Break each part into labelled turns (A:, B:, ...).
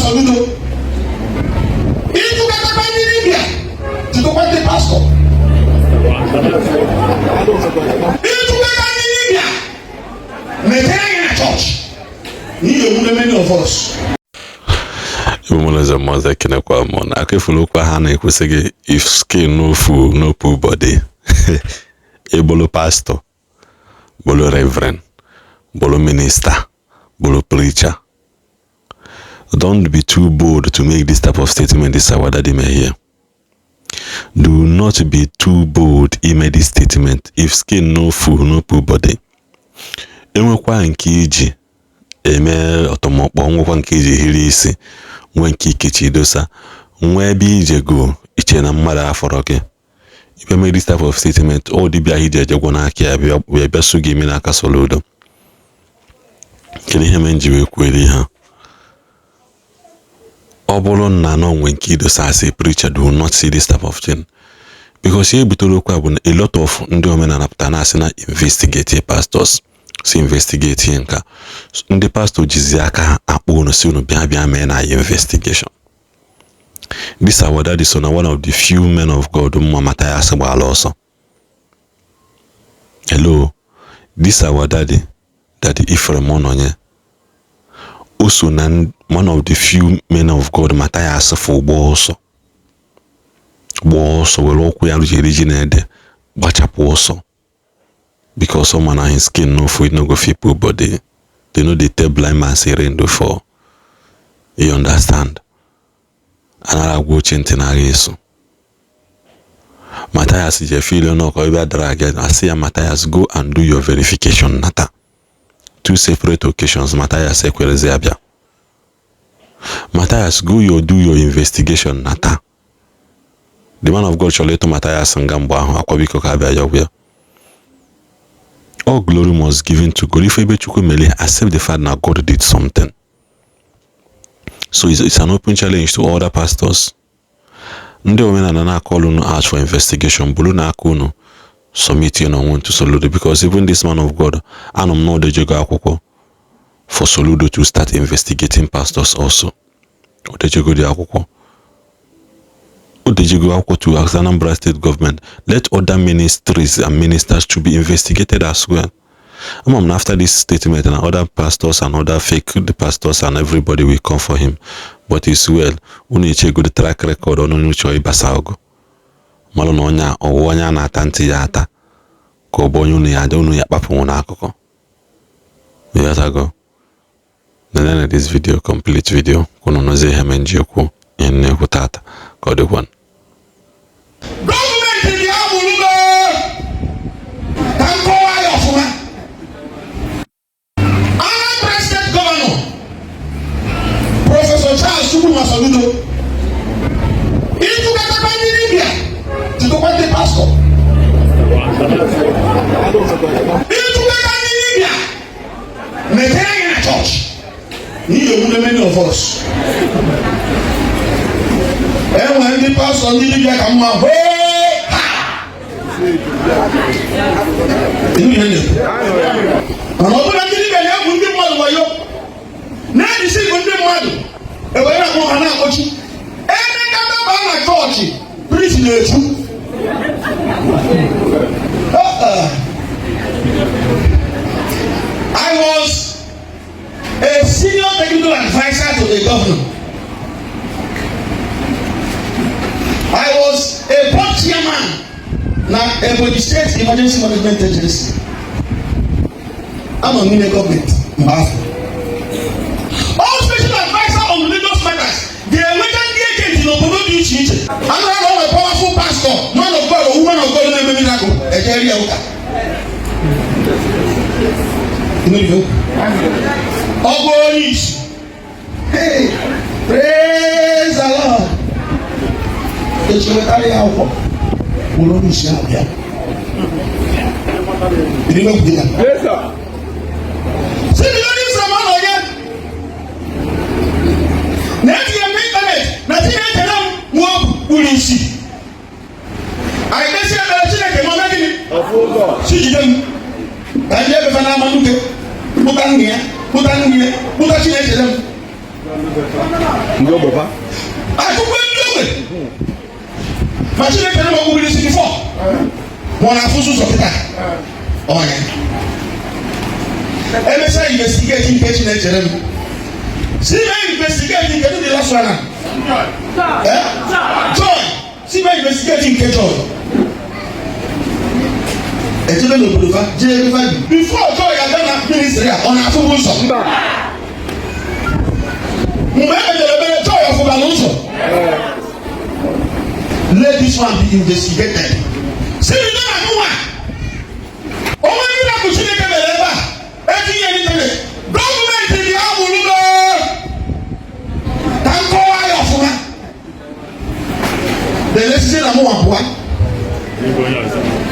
A: Charles Soludo. If you get a man in India, to go the pastor. If you get a man in India, maintain in a church. You many of us.
B: Umulaza mwaza kina kwa mona. Akifulu kwa hana ikusege if skin no food no poor body. Bolo pastor, bolo reverend, bolo minister, bolo preacher. Don't be too bold to make this type of statement. This is what Daddy may hear. Do not be too bold in make this statement. If skin no food no poor body. Enwekwa nke iji eme otomokpo, nwekwa nke iji hiri isi, nwe nke ikechi dosa, nwe ebe ije go iche na mmadụ afọrọ gị. If you make this type of statement, all the behavior we be so give me na Soludo. Can you hear me? You query her. Obolo na no when kid as a preacher do not see this type of thing. Because here between a lot of ndomen and aptanasina investigate pastors. So investigate hinka. The pastor jiziaka apono sino bia mena investigation. This our daddy son one of the few men of God who Matthias also. Hello, this our daddy Ephraim Ononye. Also one of the few men of God Matthias for also. Also will walk we are originated batch also. Because someone in his skin no food no go people body. They know they tell blind man say rain do fall. You understand? Another go chentenari so. Matthias je feel no ko iba drag I say Matthias go and do your verification nata. 2 separate occasions Matthias ekweleze abia. Matthias go do your investigation nata. The man of God shall let Matthias ngambo ahu akwabiko ka abia yobia. All glory was given to God. If ebe chukwu mele accept the fact that God did something. So it's an open challenge to other pastors. Ndị omenala na-akọlụ unu out for investigation, bulu na-aka unu submit on one to Soludo, because even this man of God, anum no odejego akwụkwọ for Soludo to start investigating pastors also. Odejego di akwụkwọ. Odejego akwụkwọ to ask Anambra State government, let other ministries and ministers to be investigated as well. After this statement, and other pastors and other fake pastors and everybody will come for him. But it's well, uni che good track record on unu choi basago. Malo no nya o wanya na tanti ya ata. Ko bonyu ni ya unu ya papu na akoko. Yes I go. Then this video, complete video, kuno no ze hemenji ku enne kutata. Ko de one.
A: Government in the Amuludo. Tanko ayo fuma. Anambra State Governor, Professor Charles Soludo. If you get a man in India, to go the pastor. If you get a man in India, maintain in a church. You many of us. And when the pastor need to get a man, and open up the wayo na di si gonde madu e wa na ko ana ochi e me ka ba na church preach na etu I was a senior technical advisor to the governor. I was a board chairman na Ebonyi State Emergency Management Agency. I'm a mini government. All special advisor on religious matters, they are making the agent in Obodo do change. I'm not a powerful pastor, man of God, or woman of God, never been able to carry out. Hey, praise the Lord. It's your carry out. Yes, sir. See the ladies from all again. Next year, make them. Nothing else than more police. I can see that she can make it. See them. I never found a man who put on here, put on here, put on here. akwụkwọ ndị ogbe ma Chineke na ọgwụgwụ isi bifọ ma ọ na-afụsụ ụzọ kịta ọnya emesịa investigeti nke Chinechere m si mee investigeti nke ndị last one Joy si mee investigeti nke Joy ejebe n'obodo fa jee ebe fa bi bifọ Joy ga-abịa na ministri a ọ na-afụbụ ụzọ mgbe e mejere ebere Joy ọfụbala ụzọ. Let this one be investigated. See, we don't know why. Only we have to see the camera. Government in the Amurudo. Tanko ayo funa. The next thing I'm going to do.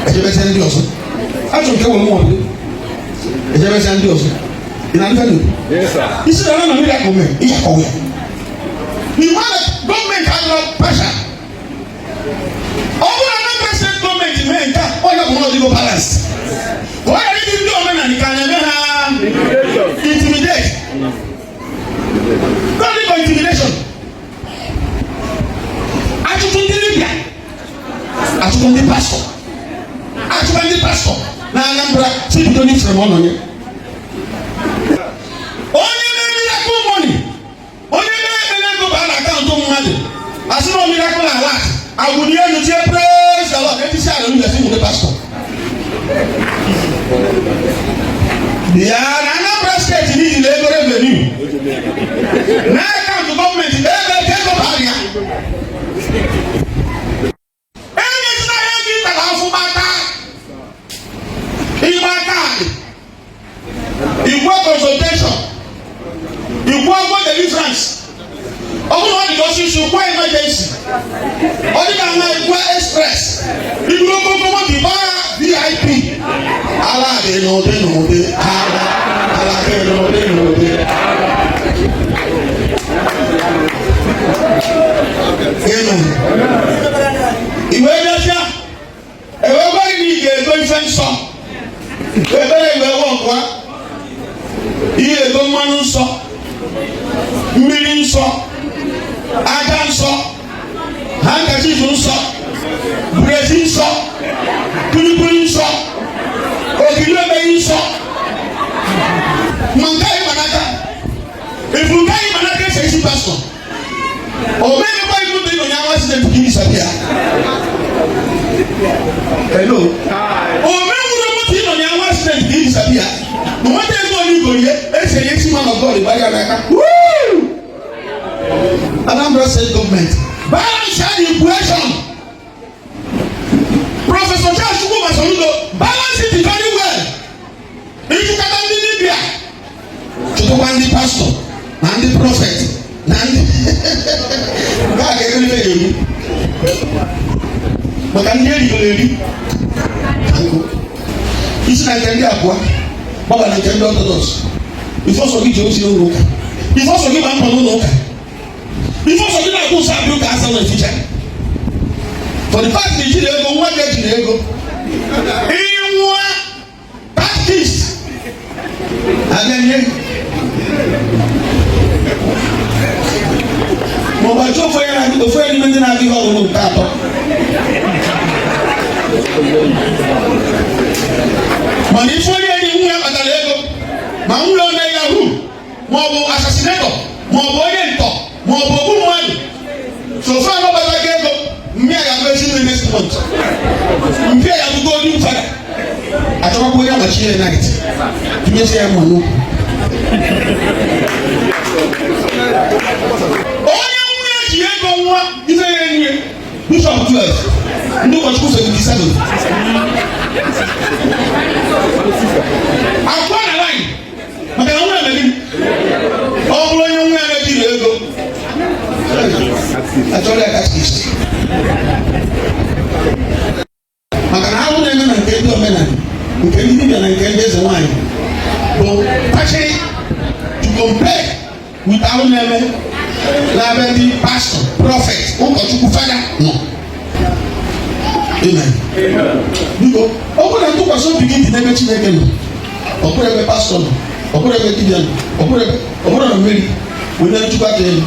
A: Eje bese ndi oso. Acho nke wo mo wo. Eje bese ndi oso. Ina nfa ni. Yes sir. Isi na na mi da ko me. Iya ko we. We want government has pressure. Over Anambra State government men ka oya mo no go balance. Oya ni ndi o na ni kan na intimidate. Don't go intimidation. Atutu ndi Libya. Atutu ndi pastor. Atutu ndi pastor. Na Anambra State don't need from on ye. Onye na miracle money. Onye na go ban account to mmadu. Asu no miracle na what? I would hear you say praise the Lord. Let me say hallelujah to the pastor. Yeah, Anambra State needs the labor revenue. Now I come to government. They take up area. And it's not anything that I'm for my car. In my car. Equal consultation. Equal deliverance. Ọkùnrin ọdún lọ sí iṣu kó emergency ọdún náà máa gbọ́ express ìdúró gbogbo wọn kì í bá VIP aláàdé nòdé nòdé aláàdé nòdé nòdé. Ìwé ẹ̀dẹ́síà ẹ̀wẹ̀ báyìí ní ìyè ègbó ìfẹ́ nsọ ẹ̀bẹ̀rẹ̀ ìwé wọ̀ nkwa ìyè ègbó mmanụ nsọ mmiri nsọ. Aja nsọ, handkerchief nsọ, brezi nsọ, kulikuli nsọ, ogiri nsọ. Mankai manaka, ifukai manaka ese isi pastor. Omeni kwa ifu tu ino nyawa sile tukini sabia. Hello. Omeni kwa ifu tu ino nyawa sile tukini sabia. Mwate ego ni goye, ese yesi man of God ibaya naka. Woo! Anambra State government balance the equation. Professor Charles Soludo balance it very well. If you can be Libya, to the one the pastor, and the prophet, and God can hear you. But can hear you, lady. It's like a year ago. Baba na kendo orthodox. Before so give you no look. Before so give am no look. Before so give am go sabi o ka asa na teacher. For the past the chile go one get chile go. Inwa practice. Again mo ba jo fo yana ko fo ni mende na bi ho no ta to. Mani fo ni nwa batalego. Ma nlo na yahu. Mo bo assassinator, mo bo yento, mo bo gumadu. So far no batalego. Mbia ya mbeshi next month. Mbia ya go new father. Atoma ko ya machine night. Tume se ya mo no. Oya mwe jiego nwa ife yenye. Bishop 12. Ndo ko chuko 77. Akwana line. Maka na nwa na ọbụrụ onye nwa ya jiri ego achọrọ ya kachist maka na ahụ na-eme na nke ndị omenala nke ndị dibịa na nke ndị eze nwanyị bụ partially to compare with ahụ na-eme na-abịa ndị pastor prophet ụkọchukwu fada nọ. Amen. Biko ọ bụrụ na ntụkwasị obi gị dị n'ebe Chineke nọ ọ bụrụ ebe pastor nọ ọ bụrụ ebe dibịa nọ ọ bụrụ na mmeri onye nchukwu aka elu